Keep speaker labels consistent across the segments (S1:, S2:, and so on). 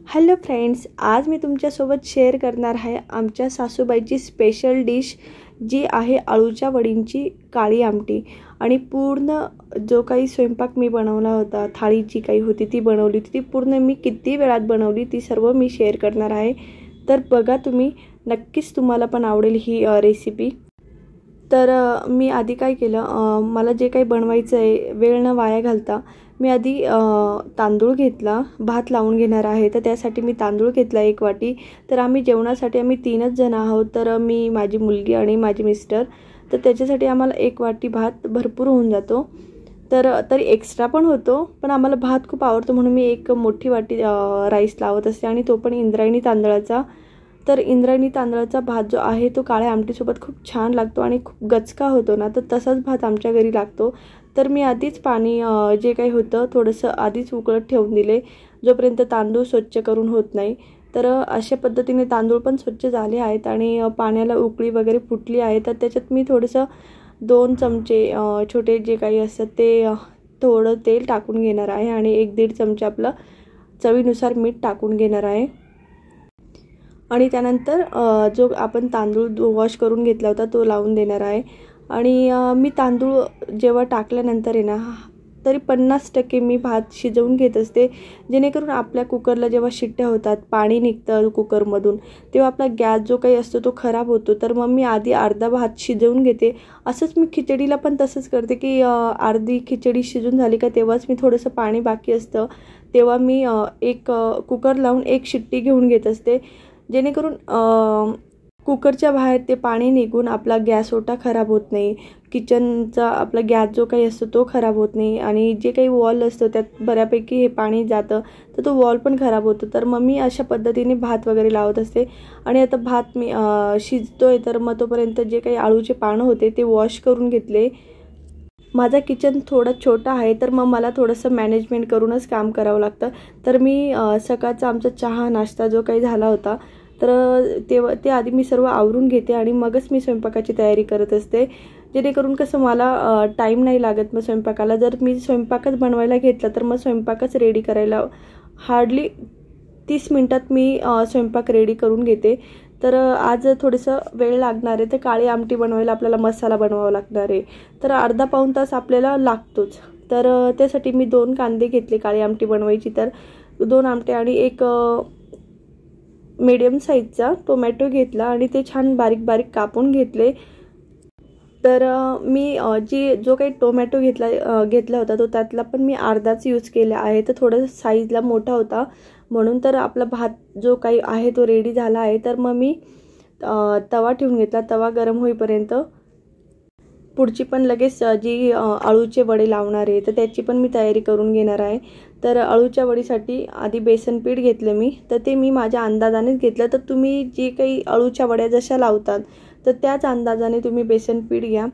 S1: Hello friends, आज मी तुमच्यासोबत share करणार आहे आमच्या सासूबाईची स्पेशल डिश जी आहे अळूच्या वडींची काळी आमटी। आणि पूर्ण जो काही स्वयंपाक मी बनवला होता, थाळी जी काही होती ती बनवली होती, ती पूर्ण मी किती वेळात बनवली ती सर्व मी शेअर करणार आहे। तर बघा तुम्ही, नक्कीच तुम्हाला पण आवडेल ही रेसिपी। तर मी आधी काय केलं, मला जे काही बनवायचं आहे वेळ न वाया घालता मी आधी तांदूळ घेतला, भात लावून घेणार आहे। तर त्यासाठी मी तांदूळ घेतला 1 वाटी। तर आम्ही जेवणासाठी आम्ही 3च जण आहोत, तर मी, माझी मुलगी आणि माझे मिस्टर। तर त्याच्यासाठी आम्हाला 1 वाटी भात भरपूर होऊन जातो। तर तरी एक्स्ट्रा पण होतो, पण आम्हाला भात खूप आवडतो म्हणून मी 1 मोठी वाटी राईस लावत असते, आणि तो पण इंद्रायणी तांदळाचा। तर इंद्रायणी तांदळाचा भात जो आहे तो काळ्या आमटीसोबत खूप छान लागतो आणि खूप गचका होतो ना, तर तसाच भात आमच्या घरी लागतो। तर मी आधीच पाणी जे काही होतं थोडंसं आधीच उकळत ठेवून दिले, जोपर्यंत तांदूळ स्वच्छ करून होत नाही। तर अशा पद्धतीने तांदूळ पण स्वच्छ झाले आहेत आणि पाण्याला उकळी वगैरे फुटली आहे। तर त्याच्यात मी थोडंसं 2 चमचे छोटे जे काही असतात ते थोडं तेल टाकून घेणार आहे, आणि 1-1.5 चमचे आपलं चवीनुसार मीठ टाकून घेणार आहे। आणि त्यानंतर जो आपण तांदूळ वॉश करून घेतला होता तो लावून देणार आहे। आणि मी तांदूळ जेव्हा टाकल्यानंतर आहे ना, तरी 50% मी भात शिजवून घेत असते, जेणेकरून आपल्या कुकरला जेव्हा शिट्ट्या होतात, पाणी निघतं कुकरमधून, तेव्हा आपला गॅस जो काही असतो तो खराब होतो। तर मग मी आधी अर्धा भात शिजवून घेते। असंच मी खिचडीला पण तसंच करते की अर्धी खिचडी शिजून झाली का तेव्हाच मी थोडंसं पाणी बाकी असतं तेव्हा मी एक कुकर लावून 1 शिट्टी घेऊन घेत असते, जेणेकरून कुकरच्या बाहेर ते पाणी निघून आपला गॅस ओटा खराब होत नाही, किचनचा आपला गॅस जो काही असतो तो खराब होत नाही, आणि जे काही वॉल असतो त्यात बऱ्यापैकी हे पाणी जातं तर तो वॉल पण खराब होतो। तर मग मी अशा पद्धतीने भात वगैरे लावत असते। आणि आता भात मी शिजतोय, तर मग तोपर्यंत जे काही आळूचे पानं होते ते वॉश करून घेतले। माझा किचन थोडा छोटा आहे, तर मग मला थोडंसं मॅनेजमेंट करूनच काम करावं लागतं। तर मी सकाळचा आमचा चहा नाश्ता जो काही झाला होता, तर ते आधी मी सर्व आवरून घेते आणि मगच मी स्वयंपाकाची तयारी करत असते, जेणेकरून कसं मला टाईम नाही लागत मग स्वयंपाकाला। जर मी स्वयंपाकच बनवायला घेतला तर मग स्वयंपाकच रेडी करायला हार्डली 30 मिनिटात मी स्वयंपाक रेडी करून घेते। तर आज थोडंसं वेळ लागणार आहे। तर काळी आमटी बनवायला आपल्याला मसाला बनवावा लागणार आहे, तर अर्धा-पाऊण तास आपल्याला लागतोच। तर त्यासाठी मी 2 कांदे घेतले काळी आमटी बनवायची, तर 2 आमटे आणि 1 मीडियम साईजचा टोमॅटो घेतला आणि ते छान बारीक बारीक कापून घेतले। तर मी जो काही टोमॅटो घेतला होता तो त्यातला पण मी अर्धाच यूज केला आहे, तर थोडं साईजला मोठा होता म्हणून। तर आपला भात जो काही आहे तो रेडी झाला आहे। तर मग मी तवा ठेवून घेतला, तवा गरम होईपर्यंत पुढची पण लगेच जी अळूचे वडे लावणार आहे तर त्याची पण मी तयारी करून घेणार आहे। तर अळूच्या वडीसाठी आधी बेसन पीठ घेतलं मी, तर ते मी माझ्या अंदाजानेच घेतलं। तर तुम्ही जी काही अळूच्या वड्या जशा लावतात तर त्याच अंदाजाने तुम्ही बेसन पीठ घ्या।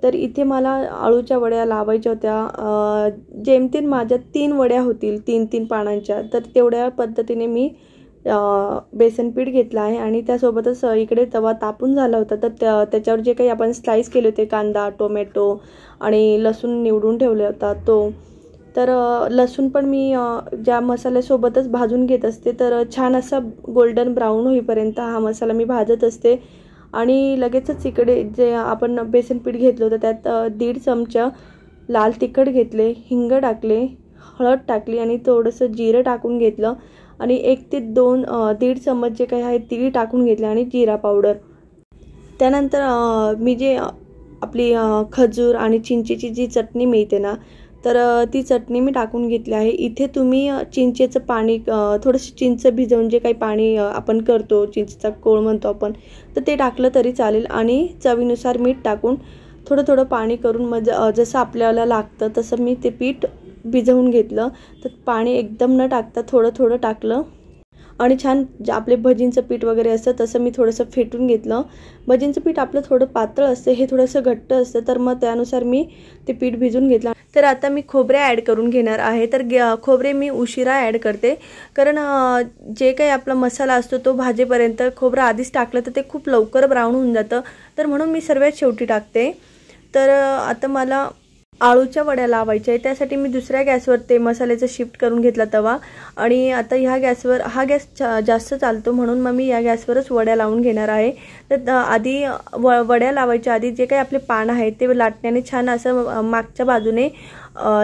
S1: तर इथे मला अळूच्या वड्या लावायच्या होत्या, जेमतेम माझ्या 3 वड्या होतील 3-3 पानांच्या, तर तेवढ्या पद्धतीने मी बेसन पीठ घेतला आहे। आणि त्यासोबतच इकडे तवा तापून झाला होता, तर त्याच्यावर जे काही आपण स्लाइस केले होते कांदा, टोमॅटो आणि लसूण निवडून ठेवला होता तो, तर लसूण पण मी ज्या मसाल्यासोबतच भाजून घेत असते। तर छान असा गोल्डन ब्राऊन होईपर्यंत हा मसाला मी भाजत असते। आणि लगेचच इकडे जे आपण बेसन पीठ घेतलं होतं त्यात 1.5 चमचा लाल तिखट घेतले, हिंग टाकले, हळद टाकली आणि थोडंसं जिरं टाकून घेतलं, आणि 1 ते 1.5 चमच जे काही आहे तीळ टाकून घेतले, आणि जिरा पावडर। त्यानंतर मी जे आपली खजूर आणि चिंचेची जी चटणी मिळते ना, तर ती चटणी मी टाकून घेतली आहे। इथे तुम्ही चिंचेचं पाणी, थोडंसं चिंच भिजवून जे काही पाणी आपण करतो, चिंचेचा कोळ म्हणतो आपण, तर ते टाकलं तरी चालेल। आणि चवीनुसार मीठ टाकून थोडं थोडं पाणी करून मग जसं आपल्याला लागतं तसं मी ते पीठ भिजवून घेतलं। तर पाणी एकदम न टाकता थोडं थोडं टाकलं, आणि छान आपले भजींचं पीठ वगैरे असतं तसं मी थोडंसं फेटून घेतलं। भजींचं पीठ आपलं थोडं पातळ असतं, हे थोडंसं घट्ट असतं, तर मग त्यानुसार मी ते पीठ भिजून घेतलं। तर आता मी खोबरे ॲड करून घेणार आहे। तर खोबरे मी उशिरा ॲड करते, कारण जे काही आपला मसाला असतो तो भाजेपर्यंत खोबरं आधीच टाकलं तर ते खूप लवकर ब्राऊन होऊन जातं, तर म्हणून मी सर्वात शेवटी टाकते। तर आता मला आळूच्या वड्या लावायच्या आहे। त्यासाठी मी दुसऱ्या गॅसवर ते मसाल्याचं शिफ्ट करून घेतला तवा आणि आता ह्या गॅसवर हा गॅस जास्त चालतो म्हणून मग मी या गॅसवरच वड्या लावून घेणार आहे। तर आधी वड्या लावायच्या आधी जे काही आपले पान आहेत ते लाटण्याने छान असं मागच्या बाजूने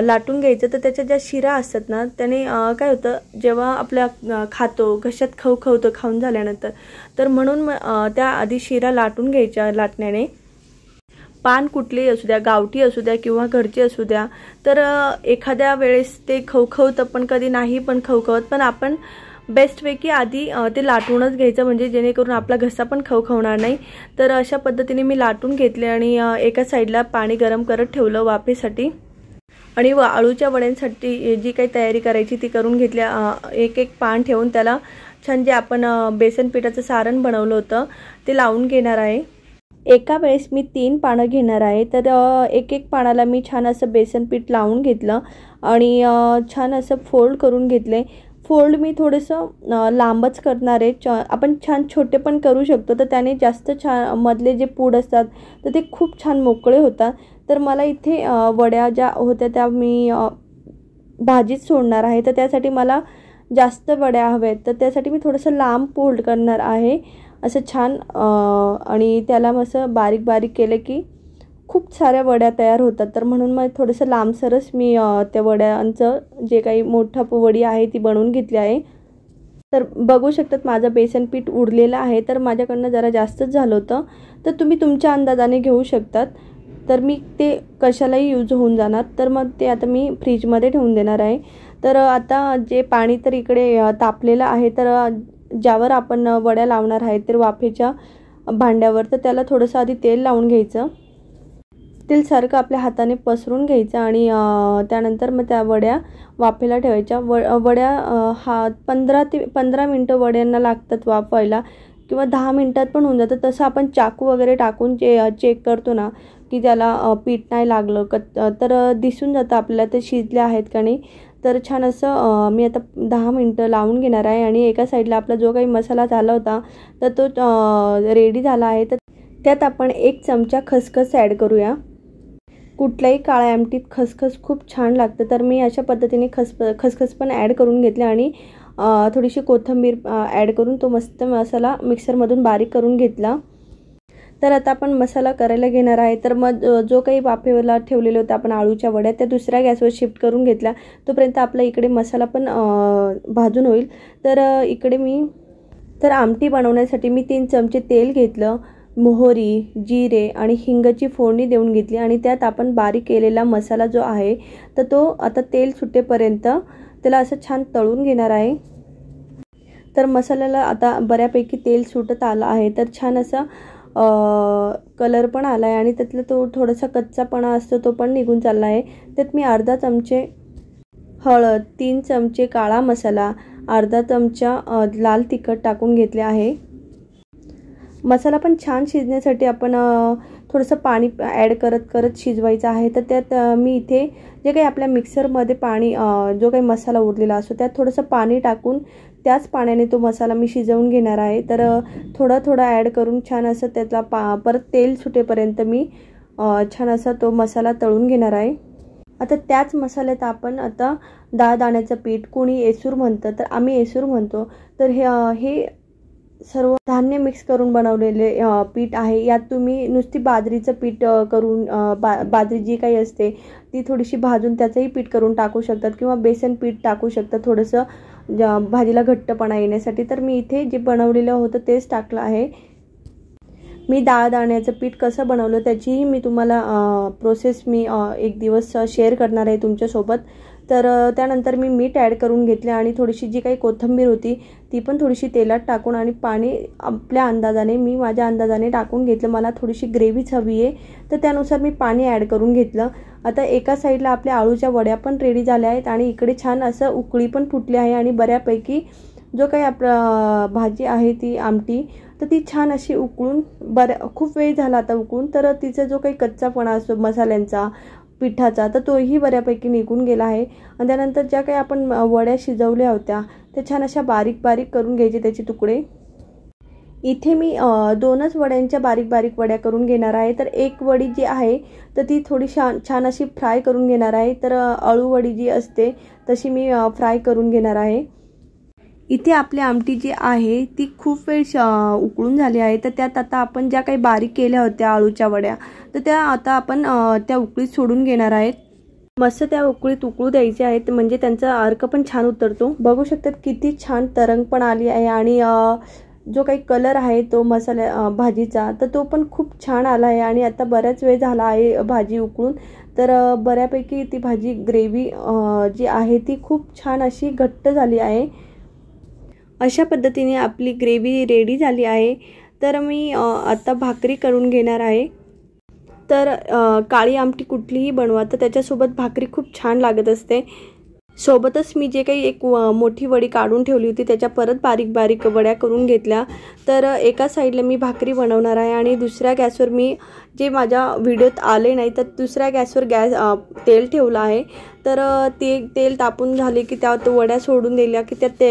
S1: लाटून घ्यायचं। तर त्याच्या ज्या शिरा असतात ना त्याने काय होतं जेव्हा आपल्या खातो घशात खवखवतं खाऊन झाल्यानंतर, तर म्हणून त्या आधी शिरा लाटून घ्यायच्या लाटण्याने। पान कुठलेही असू द्या, गावठी असू द्या किंवा घरचे असू द्या, तर एखाद्या वेळेस ते खवखवतं पण कधी नाही पण खवखवत, पण आपण बेस्टपैकी आधी ते लाटूनच घ्यायचं म्हणजे जेणेकरून आपला घसा पण खवखवणार नाही। तर अशा पद्धतीने मी लाटून घेतले आणि एका साईडला पाणी गरम करत ठेवलं वाफेसाठी आणि आळूच्या वड्यांसाठी जी काही तयारी करायची ती करून घेतल्या। एक एक पान ठेवून त्याला छान जे आपण बेसन पिठाचं सारण बनवलं होतं ते लावून घेणार आहे। एका वेळेस मी 3 पानं घेणार आहे। तर एक एक पानाला मी छान असं बेसन पीठ लावून घेतलं आणि छान असं फोल्ड करून घेतले। फोल्ड मी थोडंसं लांबच करणार आहे, आपण छान छोटे पण करू शकतो, तर त्याने जास्त छान मधले जे पूड असतात तर ते खूप छान मोकळे होतात। तर मला इथे वड्या ज्या होत्या त्या मी भाजीत सोडणार आहे, तर त्यासाठी मला जास्त वड्या हव्या आहेत, तर त्यासाठी मी थोडंसं लांब फोल्ड करणार आहे असं छान आणि त्याला असं बारीक बारीक केलं की खूप साऱ्या वड्या तयार होतात। तर म्हणून मग थोडंसं लांबसरच मी त्या वड्यांचं जे काही मोठा वडी आहे ती बनवून घेतली आहे। तर बघू शकतात माझं बेसन पीठ उरलेलं आहे, तर माझ्याकडनं जरा जास्तच झालं होतं, तर तुम्ही तुमच्या अंदाजाने घेऊ शकतात। तर मी ते कशालाही यूज होऊन जाणार, तर मग ते आता मी फ्रीजमध्ये ठेवून देणार आहे। तर आता जे पाणी तर इकडे तापलेलं आहे, तर ज्यावर आपण वड्या लावणार आहे तर वाफेच्या भांड्यावर, तर त्याला थोडंसं आधी तेल लावून घ्यायचं। तेल सारखं आपल्या हाताने पसरून घ्यायचं आणि त्यानंतर मग त्या वड्या वाफेला ठेवायच्या। वड्या 15 मिनटं वड्यांना लागतात वाफायला किंवा 10 मिनटात पण होऊन जातं। तसं आपण चाकू वगैरे टाकून चेक करतो ना की त्याला पीठ नाही लागलं तर दिसून जातं आपल्याला ते शिजले आहेत का नाही। तर छान असं मी आता 10 मिनटं लावून घेणार आहे आणि एका साईडला आपला जो काही मसाला झाला होता तर तो रेडी झाला आहे। तर त्यात आपण 1 चमचा खसखस ॲड करूया। कुठल्याही काळ्या आमटीत खसखस खूप छान लागतं, तर मी अशा पद्धतीने खसखस पण ॲड करून घेतले आणि थोडीशी कोथिंबीर ॲड करून तो मस्त मसाला मिक्सरमधून बारीक करून घेतला। तर आता आपण मसाला करायला घेणार आहे। तर मग जो काही वाफेवरला ठेवलेले होते आपण आळूच्या वड्या त्या दुसऱ्या गॅसवर शिफ्ट करून घेतल्या, तोपर्यंत आपला इकडे मसाला पण भाजून होईल। तर इकडे मी आमटी बनवण्यासाठी मी 3 चमचे तेल घेतलं, मोहरी, जिरे आणि हिंगाची फोडणी देऊन घेतली आणि त्यात आपण बारीक केलेला मसाला जो आहे तर तो आता तेल सुटेपर्यंत त्याला असं छान तळून घेणार आहे। तर मसाल्याला आता बऱ्यापैकी तेल सुटत आलं आहे, तर छान असा कलर पण आला आहे आणि त्यातला तो थोडासा कच्चापणा असतो तो पण निघून चालला आहे। त्यात मी अर्धा चमचे हळद, 3 चमचे काळा मसाला, अर्धा चमचा लाल तिखट टाकून घेतले आहे। मसाला पण छान शिजण्यासाठी आपण थोडंसं पाणी ॲड करत शिजवायचं आहे। तर त्यात मी इथे जे काही आपल्या मिक्सरमध्ये पाणी जो काही मसाला उरलेला असतो त्यात थोडंसं पाणी टाकून त्याच पाण्याने तो मसाला मी शिजवून घेणार आहे। तर थोडा ॲड करून छान असं त्यातला परत तेल सुटेपर्यंत मी छान असा तो मसाला तळून घेणार आहे। आता त्याच मसाल्यात आपण आता डाळ दाण्याचं पीठ, कोणी एसूर म्हणतं तर आम्ही एसूर म्हणतो, तर हे सर्व धान्य मिक्स करून बनवलेले पीठ आहे। यात तुम्ही नुसती बाजरीचं पीठ करून बाजरी जी काही असते ती थोडीशी भाजून त्याचंही पीठ करून टाकू शकतात किंवा बेसन पीठ टाकू शकतात थोडंसं भाजीला घट्टपणा येण्यासाठी। तर मी इथे जे बनवलेलं होतं तेच टाकलं आहे। मी डाळ दाण्याचं पीठ कसं बनवलं त्याचीही मी तुम्हाला प्रोसेस मी एक दिवस शेअर करणार आहे तुमच्यासोबत। तर त्यानंतर मी मीठ ॲड करून घेतले आणि थोडीशी जी काही कोथिंबीर होती ती पण थोडीशी तेलात टाकून आणि पाणी आपल्या अंदाजाने मी माझ्या अंदाजाने टाकून घेतलं। मला थोडीशी ग्रेव्हीच हवी आहे तर त्यानुसार मी पाणी ॲड करून घेतलं। आता एका साईडला आपल्या आळूच्या वड्या पण रेडी झाल्या आहेत आणि इकडे छान असं उकळी पण फुटली आहे आणि बऱ्यापैकी जो काही आपला भाजी आहे ती आमटी तर ती छान अशी उकळून खूप वेळ झाला आता उकळून, तर तिचा जो काही कच्चापणा असतो मसाल्यांचा पिठाचा तर तोही बऱ्यापैकी निघून गेला आहे। आणि त्यानंतर ज्या काही आपण वड्या शिजवल्या होत्या त्या छान अशा बारीक बारीक करून घ्यायचे त्याचे तुकडे। इथे मी 2च वड्यांच्या बारीक बारीक वड्या करून घेणार आहे। तर एक वडी जी आहे तर ती थोडी छान अशी फ्राय करून घेणार आहे। तर अळू वडी जी असते तशी मी फ्राय करून घेणार आहे। इथे आपली आमटी जी आहे ती खूप वेळ उकळून झाली आहे। तर त्यात आता आपण ज्या काही बारीक केल्या होत्या आळूच्या वड्या तर त्या आता आपण त्या उकळीत सोडून घेणार आहेत। मस्त त्या उकळीत उकळू द्यायचे आहेत, म्हणजे त्यांचा अर्क पण छान उतरतो। बघू शकतात किती छान तरंग पण आली आहे आणि जो काही कलर आहे तो मसाला भाजीचा तर तो पण खूप छान आला आहे। आणि आता बराच वेळ झाला आहे भाजी उकळून, तर बऱ्यापैकी ती भाजी ग्रेव्ही जी आहे ती खूप छान अशी घट्ट झाली आहे। अशा पद्धतीने आपली ग्रेव्ही रेडी झाली आहे। तर मी आता भाकरी करून घेणार आहे। तर काळी आमटी कुठलीही बनवा तर त्याच्यासोबत भाकरी खूप छान लागत असते। सोबतच मी जे काही एक मोठी वडी काढून ठेवली होती त्याच्या परत बारीक बारीक वड्या करून घेतल्या। तर एका साईडला मी भाकरी बनवणार आहे आणि दुसऱ्या गॅसवर मी जे माझ्या व्हिडिओत आले नाही तर दुसऱ्या गॅसवर तेल ठेवलं आहे। तर ते तेल तापून झाले की त्यात वड्या सोडून दिल्या की त्यात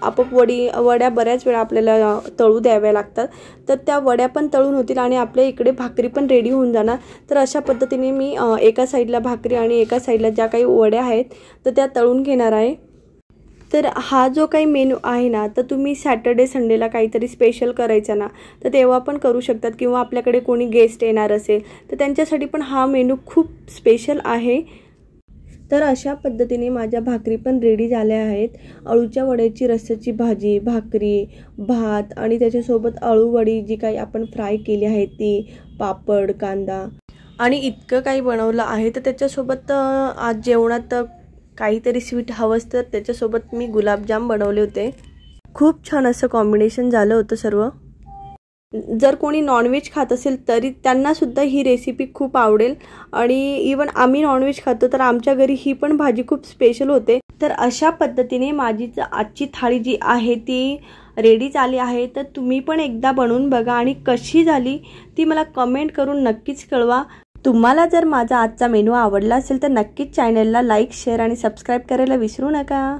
S1: आपोआप वड्या बऱ्याच वेळा आपल्याला तळू द्याव्या लागतात। तर त्या वड्या पण तळून होतील आणि आपल्या इकडे भाकरी पण रेडी होऊन जाणार। तर अशा पद्धतीने मी एका साईडला भाकरी आणि एका साईडला ज्या काही वड्या आहेत तर त्या तळून घेणार आहे। तर हा जो काही मेनू आहे ना तर तुम्ही सॅटर्डे संडेला काहीतरी स्पेशल करायचं ना तर तेव्हा पण करू शकतात, किंवा आपल्याकडे कोणी गेस्ट येणार असेल तर त्यांच्यासाठी पण हा मेनू खूप स्पेशल आहे। तर अशा पद्धतीने माझ्या भाकरी पण रेडी झाल्या आहेत। अळूच्या वड्याची रस्स्याची भाजी, भाकरी, भात आणि त्याच्यासोबत अळू वडी जी काही आपण फ्राय केली आहे ती, पापड, कांदा आणि इतकं काही बनवलं आहे। तर त्याच्यासोबत आज जेवणात काहीतरी स्वीट हवंच तर त्याच्यासोबत मी गुलाबजाम बनवले होते। खूप छान असं कॉम्बिनेशन झालं होतं सर्व। जर कोणी नॉनव्हेज खात असेल तरी त्यांना सुद्धा ही रेसिपी खूप आवडेल आणि इवन आम्ही नॉनव्हेज खातो तर आमच्या घरी ही पण भाजी खूप स्पेशल होते। तर अशा पद्धतीने माझी आजची थाळी जी आहे ती रेडी झाली आहे। तर तुम्ही पण एकदा बनवून बघा आणि कशी झाली ती मला कमेंट करून नक्कीच कळवा। तुम्हाला जर माझा आजचा मेनू आवडला असेल तर नक्कीच चॅनलला लाईक, शेअर आणि सबस्क्राईब करायला विसरू नका।